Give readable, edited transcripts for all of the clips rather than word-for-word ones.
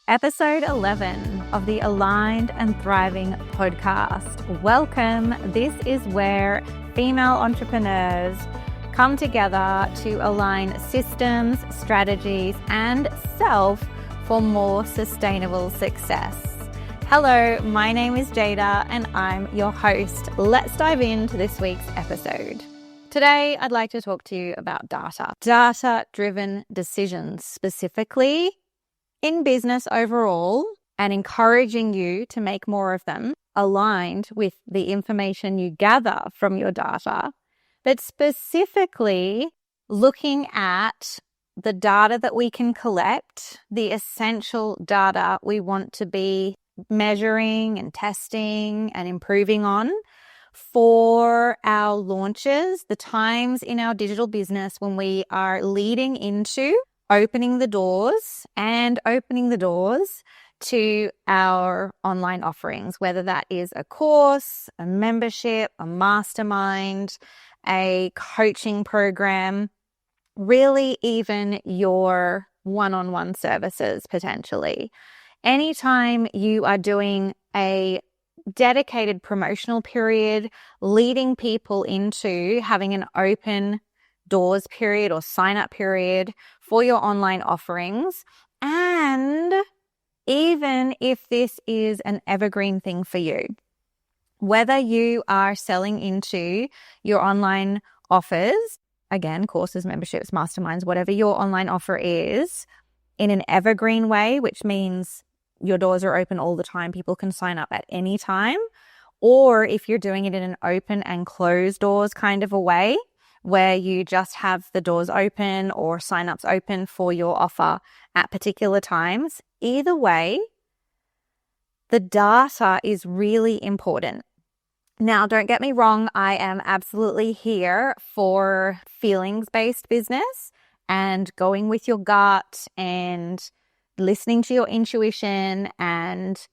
Episode 11 of the Aligned and Thriving podcast. Welcome. This is where female entrepreneurs come together to align systems, strategies, and self for more sustainable success. Hello, my name is Jada and I'm your host. Let's dive into this week's episode. Today, I'd like to talk to you about data-driven decisions, specifically in business overall, and encouraging you to make more of them aligned with the information you gather from your data, but specifically looking at the data that we can collect, the essential data we want to be measuring and testing and improving on for our launches, the times in our digital business when we are leading into opening the doors to our online offerings, whether that is a course, a membership, a mastermind, a coaching program, really even your one-on-one services potentially. Anytime you are doing a dedicated promotional period, leading people into having an open doors period or sign up period for your online offerings. And even if this is an evergreen thing for you, whether you are selling into your online offers, again, courses, memberships, masterminds, whatever your online offer is, in an evergreen way, which means your doors are open all the time, people can sign up at any time, or if you're doing it in an open and closed doors kind of a way, where you just have the doors open or signups open for your offer at particular times. Either way, the data is really important. Now, don't get me wrong, I am absolutely here for feelings-based business and going with your gut and listening to your intuition and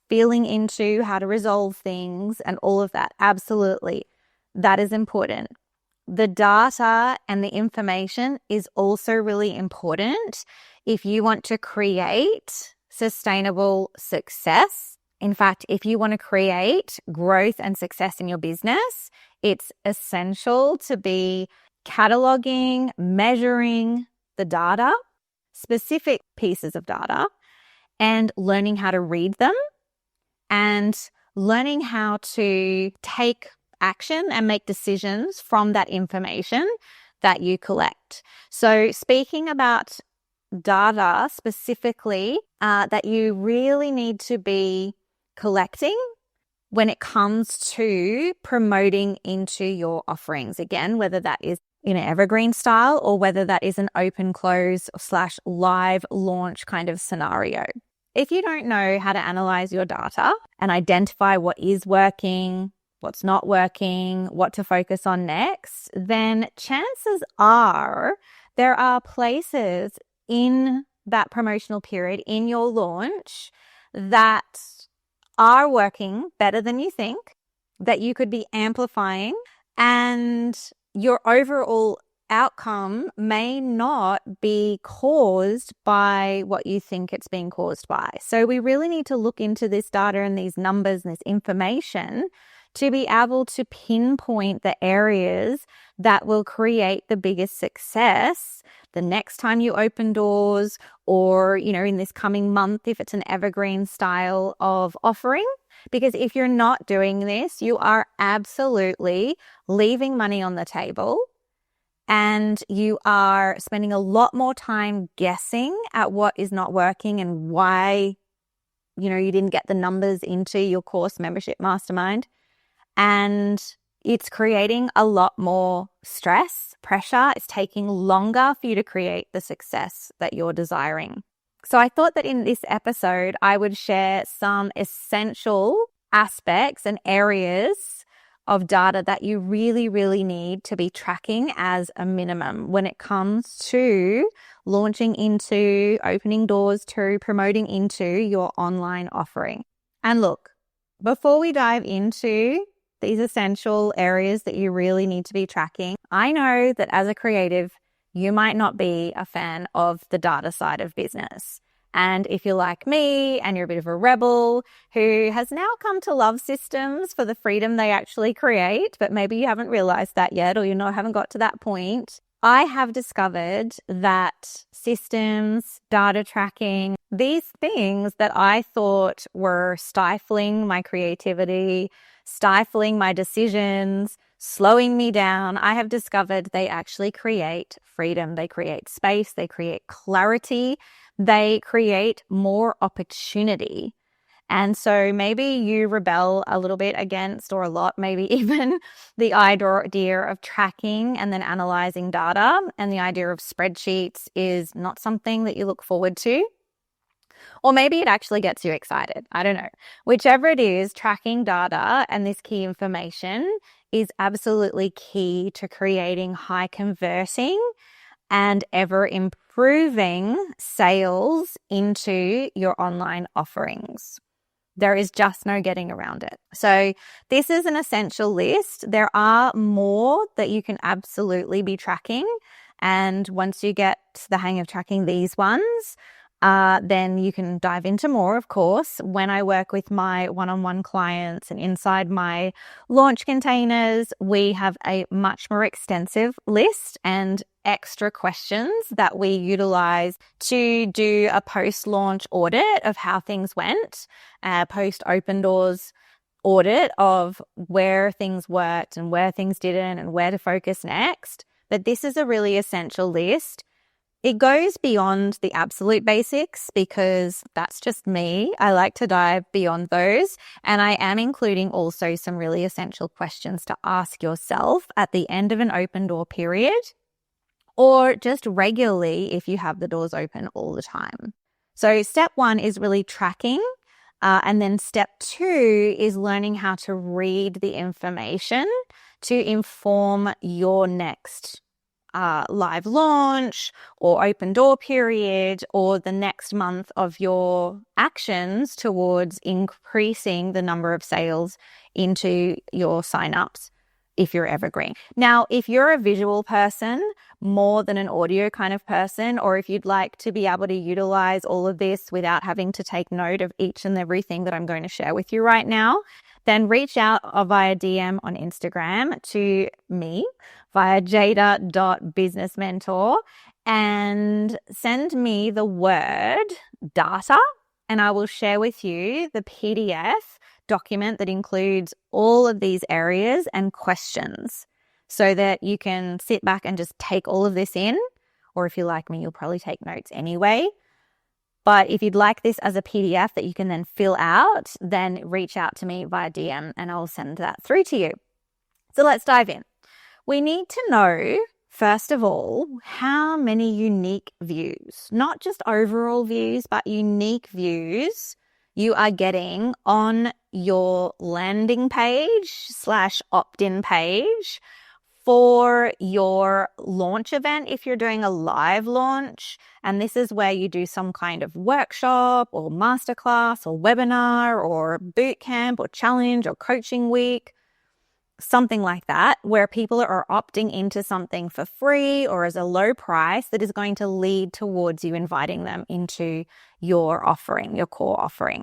feeling into how to resolve things and all of that. Absolutely. That is important. The data and the information is also really important if you want to create sustainable success. In fact, if you want to create growth and success in your business, it's essential to be cataloging, measuring the data, specific pieces of data, and learning how to read them and learning how to take action and make decisions from that information that you collect. So speaking about data specifically that you really need to be collecting when it comes to promoting into your offerings. Again, whether that is in an evergreen style or whether that is an open close / live launch kind of scenario. If you don't know how to analyze your data and identify what is working, what's not working, what to focus on next, then chances are there are places in that promotional period, in your launch, that are working better than you think, that you could be amplifying, and your overall outcome may not be caused by what you think it's being caused by. So we really need to look into this data and these numbers and this information to be able to pinpoint the areas that will create the biggest success the next time you open doors, or, in this coming month, if it's an evergreen style of offering. Because if you're not doing this, you are absolutely leaving money on the table and you are spending a lot more time guessing at what is not working and why, you didn't get the numbers into your course, membership, mastermind. And it's creating a lot more stress, pressure. It's taking longer for you to create the success that you're desiring. So I thought that in this episode, I would share some essential aspects and areas of data that you really, really need to be tracking as a minimum when it comes to launching into, opening doors to, promoting into your online offering. And look, before we dive into these essential areas that you really need to be tracking, I know that as a creative, you might not be a fan of the data side of business. And if you're like me and you're a bit of a rebel who has now come to love systems for the freedom they actually create, but maybe you haven't realized that yet, or haven't got to that point, I have discovered that systems, data tracking, these things that I thought were stifling my creativity, stifling my decisions, slowing me down, I have discovered they actually create freedom. They create space. They create clarity. They create more opportunity. And so maybe you rebel a little bit against, or a lot, maybe even the idea of tracking and then analyzing data, and the idea of spreadsheets is not something that you look forward to. Or maybe it actually gets you excited. I don't know. Whichever it is, tracking data and this key information is absolutely key to creating high converting and ever improving sales into your online offerings. There is just no getting around it. So this is an essential list. There are more that you can absolutely be tracking. And once you get the hang of tracking these ones, then you can dive into more, of course. When I work with my one-on-one clients and inside my launch containers, we have a much more extensive list and extra questions that we utilize to do a post-launch audit of how things went, post-open doors audit of where things worked and where things didn't and where to focus next. But this is a really essential list. It goes beyond the absolute basics because that's just me. I like to dive beyond those. And I am including also some really essential questions to ask yourself at the end of an open door period, or just regularly if you have the doors open all the time. So step 1 is really tracking. And then step 2 is learning how to read the information to inform your next live launch or open door period, or the next month of your actions towards increasing the number of sales into your signups if you're Evergreen. Now, if you're a visual person more than an audio kind of person, or if you'd like to be able to utilize all of this without having to take note of each and everything that I'm going to share with you right now, then reach out via DM on Instagram to me via jada.businessmentor and send me the word data, and I will share with you the PDF document that includes all of these areas and questions so that you can sit back and just take all of this in. Or if you're like me, you'll probably take notes anyway. But if you'd like this as a PDF that you can then fill out, then reach out to me via DM and I'll send that through to you. So let's dive in. We need to know, first of all, how many unique views, not just overall views, but unique views you are getting on your landing page / opt-in page for your launch event. If you're doing a live launch, and this is where you do some kind of workshop or masterclass or webinar or boot camp or challenge or coaching week, something like that, where people are opting into something for free or as a low price that is going to lead towards you inviting them into your offering, your core offering.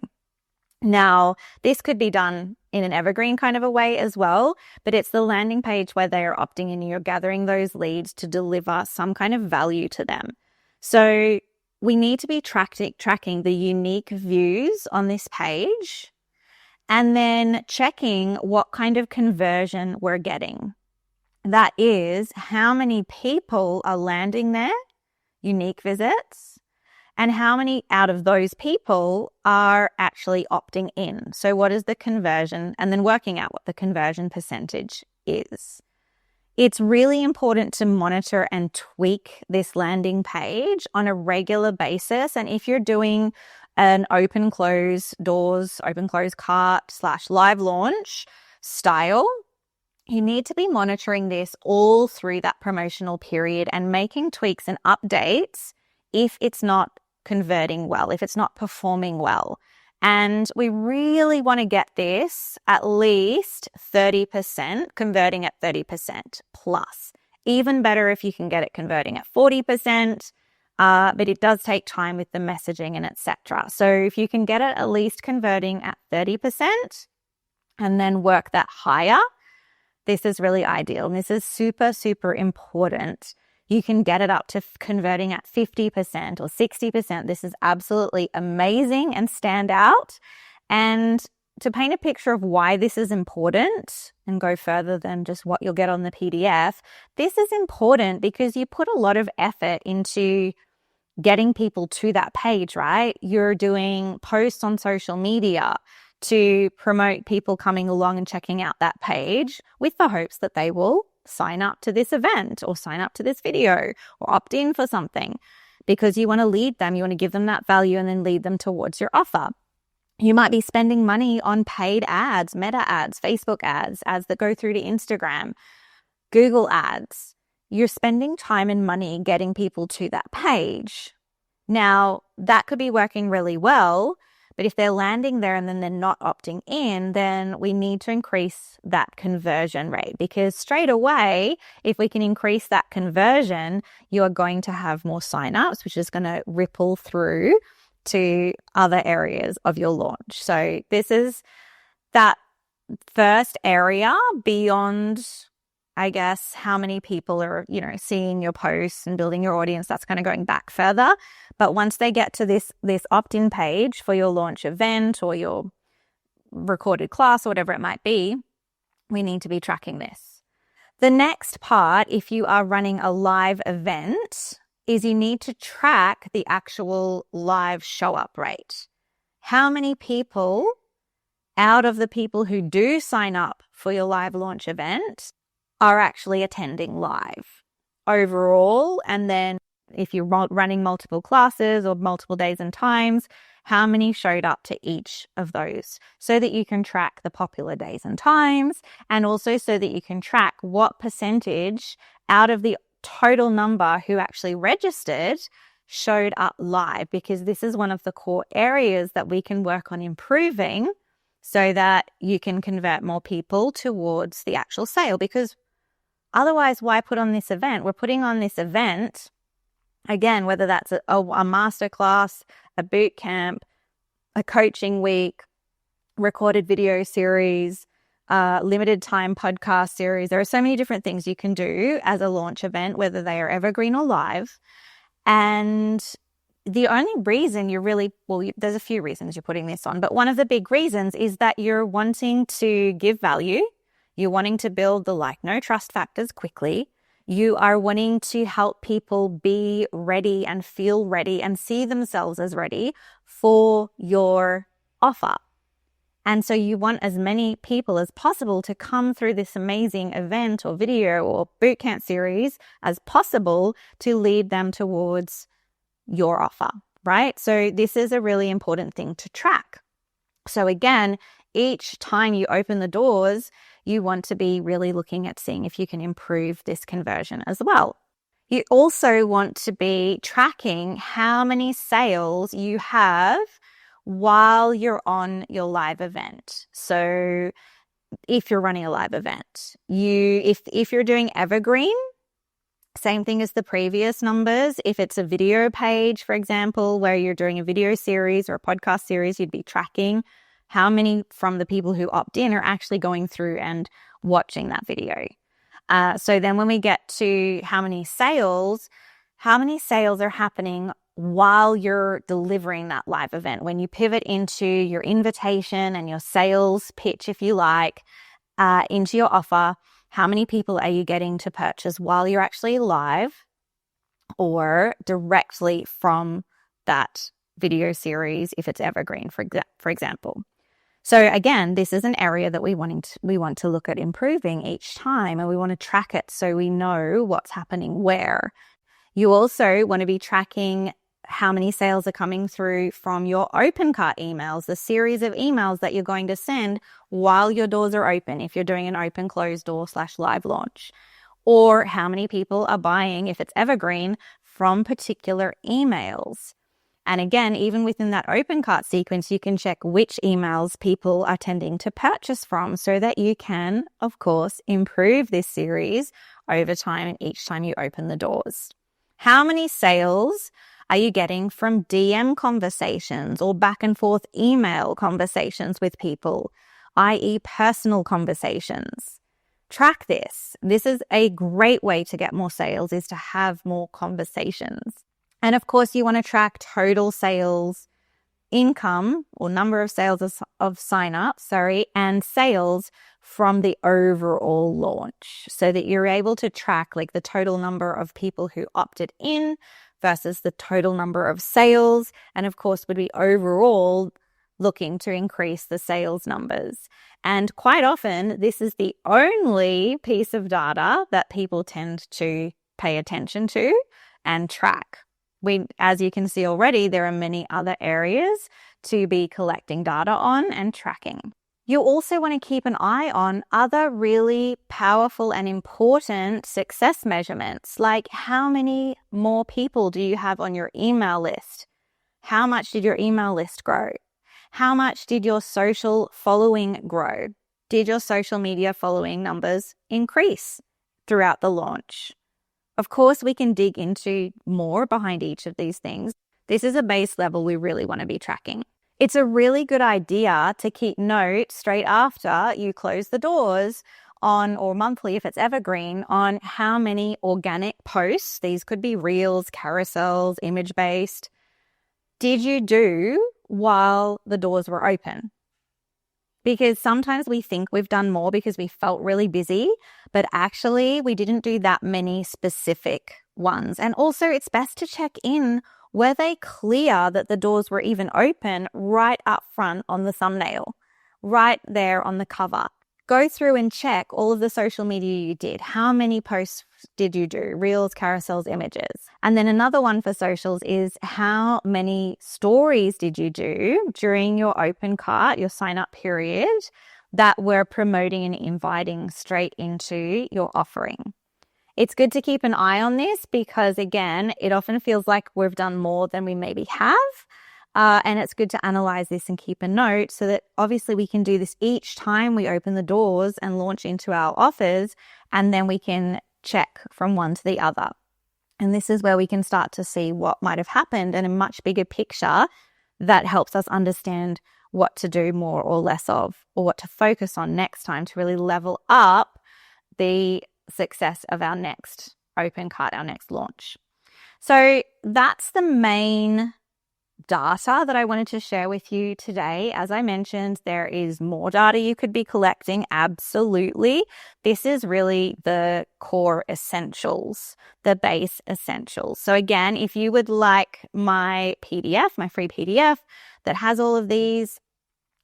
Now, this could be done in an evergreen kind of a way as well, but it's the landing page where they are opting in and you're gathering those leads to deliver some kind of value to them. So we need to be tracking the unique views on this page and then checking what kind of conversion we're getting. That is, how many people are landing there, unique visits, and how many out of those people are actually opting in. So what is the conversion? And then working out what the conversion percentage is. It's really important to monitor and tweak this landing page on a regular basis. And if you're doing an open close doors, open close cart / live launch style, you need to be monitoring this all through that promotional period and making tweaks and updates if it's not converting well, if it's not performing well. And we really want to get this at least 30%, converting at 30% plus. Even better if you can get it converting at 40%, but it does take time with the messaging and etc. So if you can get it at least converting at 30% and then work that higher, this is really ideal. And this is super, super important. You can get it up to converting at 50% or 60%. This is absolutely amazing and stand out. And to paint a picture of why this is important and go further than just what you'll get on the PDF, this is important because you put a lot of effort into getting people to that page, right? You're doing posts on social media to promote people coming along and checking out that page with the hopes that they will sign up to this event or sign up to this video or opt in for something, because you want to lead them, you want to give them that value and then lead them towards your offer. You might be spending money on paid ads, meta ads, Facebook ads, ads that go through to Instagram, Google ads. You're spending time and money getting people to that page. Now, that could be working really well, but if they're landing there and then they're not opting in, then we need to increase that conversion rate, because straight away, if we can increase that conversion, you are going to have more signups, which is going to ripple through to other areas of your launch. So this is that first area beyond, I guess, how many people are, seeing your posts and building your audience. That's kind of going back further. But once they get to this opt-in page for your launch event or your recorded class or whatever it might be, we need to be tracking this. The next part, if you are running a live event, is you need to track the actual live show-up rate. How many people out of the people who do sign up for your live launch event are actually attending live overall? And then if you're running multiple classes or multiple days and times, how many showed up to each of those, so that you can track the popular days and times, and also so that you can track what percentage out of the total number who actually registered showed up live, because this is one of the core areas that we can work on improving so that you can convert more people towards the actual sale. Because otherwise, why put on this event? We're putting on this event, again, whether that's a masterclass, a boot camp, a coaching week, recorded video series, limited time podcast series. There are so many different things you can do as a launch event, whether they are evergreen or live. And the only reason there's a few reasons you're putting this on, but one of the big reasons is that you're wanting to give value. You're wanting to build the like, no trust factors quickly. You are wanting to help people be ready and feel ready and see themselves as ready for your offer. And so you want as many people as possible to come through this amazing event or video or bootcamp series as possible to lead them towards your offer, right? So this is a really important thing to track. So again, each time you open the doors, you want to be really looking at seeing if you can improve this conversion as well. You also want to be tracking how many sales you have while you're on your live event. So if you're running a live event, if you're doing Evergreen, same thing as the previous numbers. If it's a video page, for example, where you're doing a video series or a podcast series, you'd be tracking how many from the people who opt in are actually going through and watching that video. So then when we get to how many sales are happening while you're delivering that live event. When you pivot into your invitation and your sales pitch, if you like, into your offer, how many people are you getting to purchase while you're actually live or directly from that video series if it's evergreen, for example. So again, this is an area that we want to look at improving each time, and we want to track it so we know what's happening where. You also want to be tracking how many sales are coming through from your open cart emails, the series of emails that you're going to send while your doors are open, if you're doing an open closed door / live launch, or how many people are buying, if it's evergreen, from particular emails. And again, even within that open cart sequence, you can check which emails people are tending to purchase from so that you can, of course, improve this series over time and each time you open the doors. How many sales are you getting from DM conversations or back and forth email conversations with people, i.e. personal conversations? Track this. This is a great way to get more sales, is to have more conversations. And of course, you want to track total sales, income or number of sales of sign-ups, and sales from the overall launch, so that you're able to track like the total number of people who opted in versus the total number of sales. And of course, would be overall looking to increase the sales numbers. And quite often, this is the only piece of data that people tend to pay attention to and track. As you can see already, there are many other areas to be collecting data on and tracking. You also want to keep an eye on other really powerful and important success measurements, like how many more people do you have on your email list? How much did your email list grow? How much did your social following grow? Did your social media following numbers increase throughout the launch? Of course, we can dig into more behind each of these things. This is a base level we really want to be tracking. It's a really good idea to keep note straight after you close the doors on, or monthly if it's Evergreen, on how many organic posts, these could be reels, carousels, image-based, did you do while the doors were open? Because sometimes we think we've done more because we felt really busy, but actually we didn't do that many specific ones. And also it's best to check in, were they clear that the doors were even open right up front on the thumbnail, right there on the cover? Go through and check all of the social media you did. How many posts did you do? Reels, carousels, images. And then another one for socials is how many stories did you do during your open cart, your sign up period, that were promoting and inviting straight into your offering? It's good to keep an eye on this because, again, it often feels like we've done more than we maybe have. And it's good to analyze this and keep a note so that obviously we can do this each time we open the doors and launch into our offers, and then we can check from one to the other. And this is where we can start to see what might have happened in a much bigger picture that helps us understand what to do more or less of, or what to focus on next time to really level up the success of our next open cart, our next launch. So that's the main data that I wanted to share with you today. As I mentioned, there is more data you could be collecting. Absolutely. This is really the core essentials, the base essentials. So again, if you would like my PDF, my free PDF that has all of these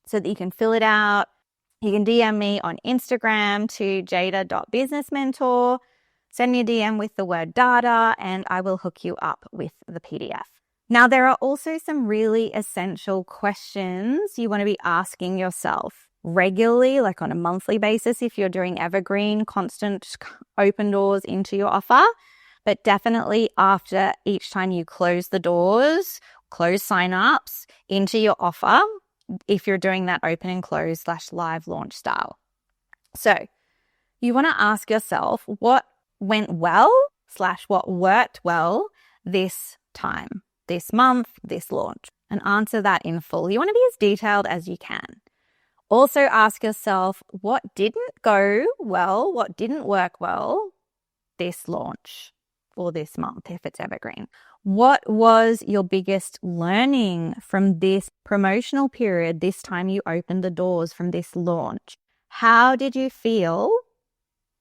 so that you can fill it out, you can DM me on Instagram to jada.businessmentor. Send me a DM with the word data and I will hook you up with the PDF. Now, there are also some really essential questions you want to be asking yourself regularly, like on a monthly basis if you're doing Evergreen, constant open doors into your offer, but definitely after each time you close the doors, close signups into your offer, if you're doing that open and close / live launch style. So you want to ask yourself what went well / what worked well this time, this month, this launch, and answer that in full. You want to be as detailed as you can. Also ask yourself what didn't go well, what didn't work well this launch or this month if it's Evergreen. What was your biggest learning from this promotional period, this time you opened the doors from this launch? How did you feel?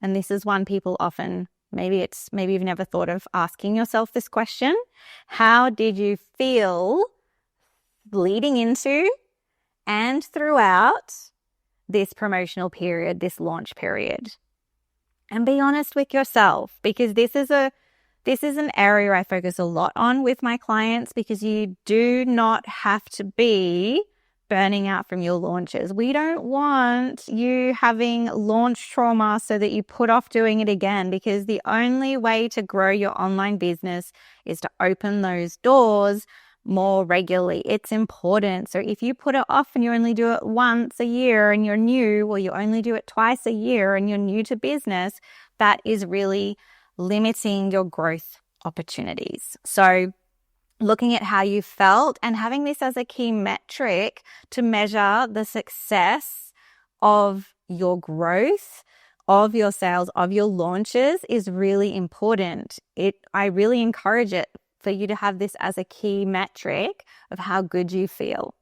And this is one people often, maybe you've never thought of asking yourself this question. How did you feel leading into and throughout this promotional period, this launch period? And be honest with yourself, because this is an area I focus a lot on with my clients, because you do not have to be burning out from your launches. We don't want you having launch trauma so that you put off doing it again, because the only way to grow your online business is to open those doors more regularly. It's important. So if you put it off and you only do it once a year and you're new, or you only do it twice a year and you're new to business, that is really limiting your growth opportunities. So looking at how you felt and having this as a key metric to measure the success of your growth, of your sales, of your launches is really important. I really encourage it for you to have this as a key metric of how good you feel.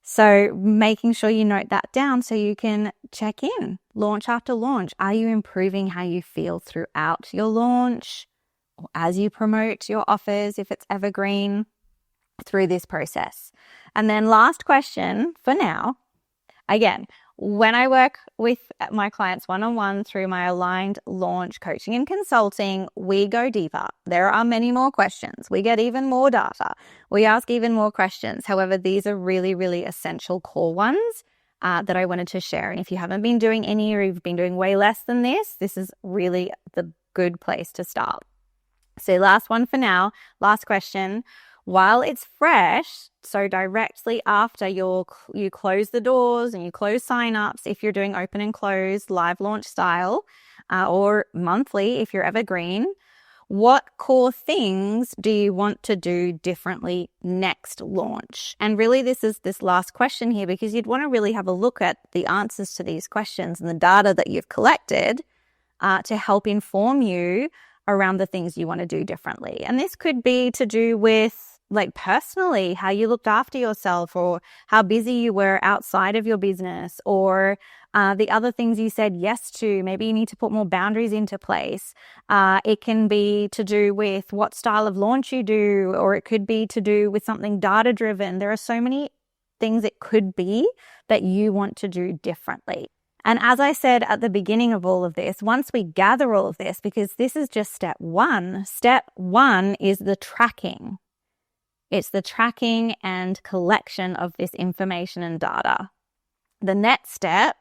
So making sure you note that down so you can check in launch after launch. Are you improving how you feel throughout your launch or as you promote your offers, if it's evergreen, through this process? And then last question for now, again, when I work with my clients one-on-one through my aligned launch coaching and consulting, we go deeper. There are many more questions. We get even more data. We ask even more questions. However, these are really, really essential core ones that I wanted to share. And if you haven't been doing any or you've been doing way less than this is really the good place to start. So last one for now, last question. While it's fresh, so directly after you close the doors and you close signups, if you're doing open and close live launch style, or monthly if you're evergreen, what core things do you want to do differently next launch? And really this is this last question here because you'd want to really have a look at the answers to these questions and the data that you've collected to help inform you around the things you want to do differently. And this could be to do with like personally, how you looked after yourself or how busy you were outside of your business or the other things you said yes to. Maybe you need to put more boundaries into place. It can be to do with what style of launch you do, or it could be to do with something data driven. There are so many things it could be that you want to do differently. And as I said at the beginning of all of this, once we gather all of this, because this is just step one is the tracking. It's the tracking and collection of this information and data. The next step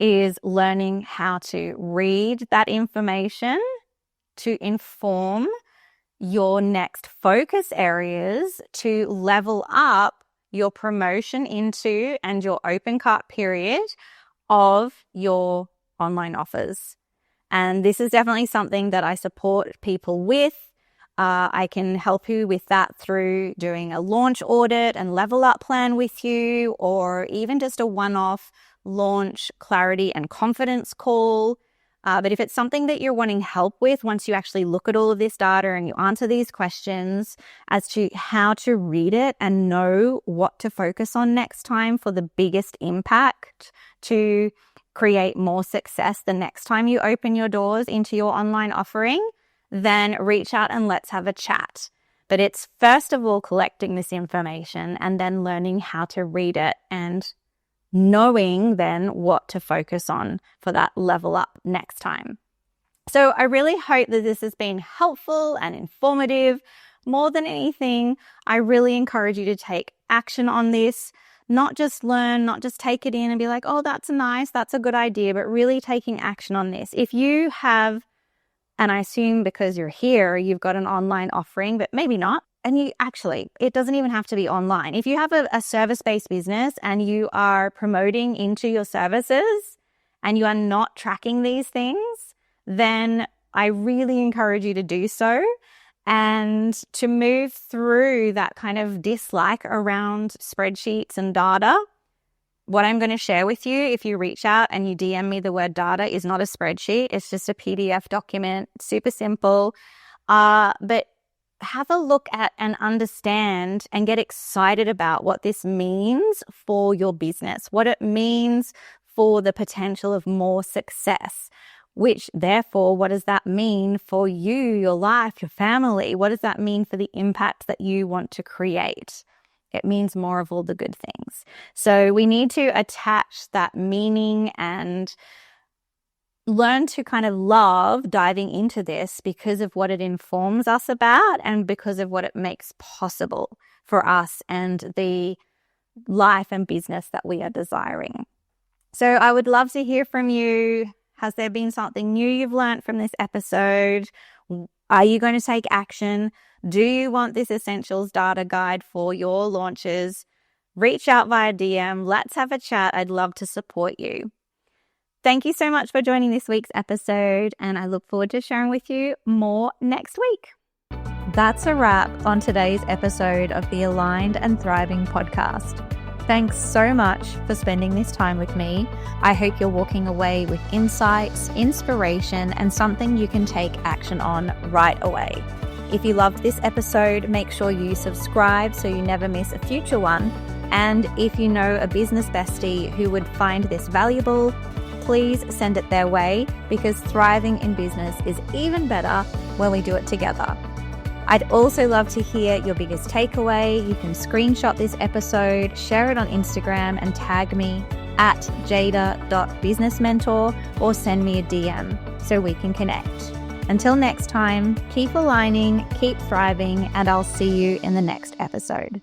is learning how to read that information to inform your next focus areas to level up your promotion into and your open cart period of your online offers. And this is definitely something that I support people with. I can help you with that through doing a launch audit and level up plan with you, or even just a one-off launch clarity and confidence call. But if it's something that you're wanting help with, once you actually look at all of this data and you answer these questions as to how to read it and know what to focus on next time for the biggest impact to create more success the next time you open your doors into your online offering, then reach out and let's have a chat. But it's first of all collecting this information and then learning how to read it and knowing then what to focus on for that level up next time. So I really hope that this has been helpful and informative. More than anything, I really encourage you to take action on this, not just learn, not just take it in and be like, oh, that's nice, that's a good idea, but really taking action on this. If you have, and I assume because you're here, you've got an online offering, but maybe not. And it doesn't even have to be online. If you have a service-based business and you are promoting into your services and you are not tracking these things, then I really encourage you to do so and to move through that kind of dislike around spreadsheets and data. What I'm going to share with you, if you reach out and you DM me the word data, is not a spreadsheet. It's just a PDF document, super simple. But have a look at and understand and get excited about what this means for your business, what it means for the potential of more success, which therefore, what does that mean for you, your life, your family? What does that mean for the impact that you want to create? It means more of all the good things. So we need to attach that meaning and learn to kind of love diving into this because of what it informs us about and because of what it makes possible for us and the life and business that we are desiring. So I would love to hear from you. Has there been something new you've learned from this episode? Are you going to take action? Do you want this essentials data guide for your launches? Reach out via DM. Let's have a chat. I'd love to support you. Thank you so much for joining this week's episode, and I look forward to sharing with you more next week. That's a wrap on today's episode of the Aligned and Thriving podcast. Thanks so much for spending this time with me. I hope you're walking away with insights, inspiration, and something you can take action on right away. If you loved this episode, make sure you subscribe so you never miss a future one. And if you know a business bestie who would find this valuable, please send it their way, because thriving in business is even better when we do it together. I'd also love to hear your biggest takeaway. You can screenshot this episode, share it on Instagram, and tag me at jada.businessmentor, or send me a DM so we can connect. Until next time, keep aligning, keep thriving, and I'll see you in the next episode.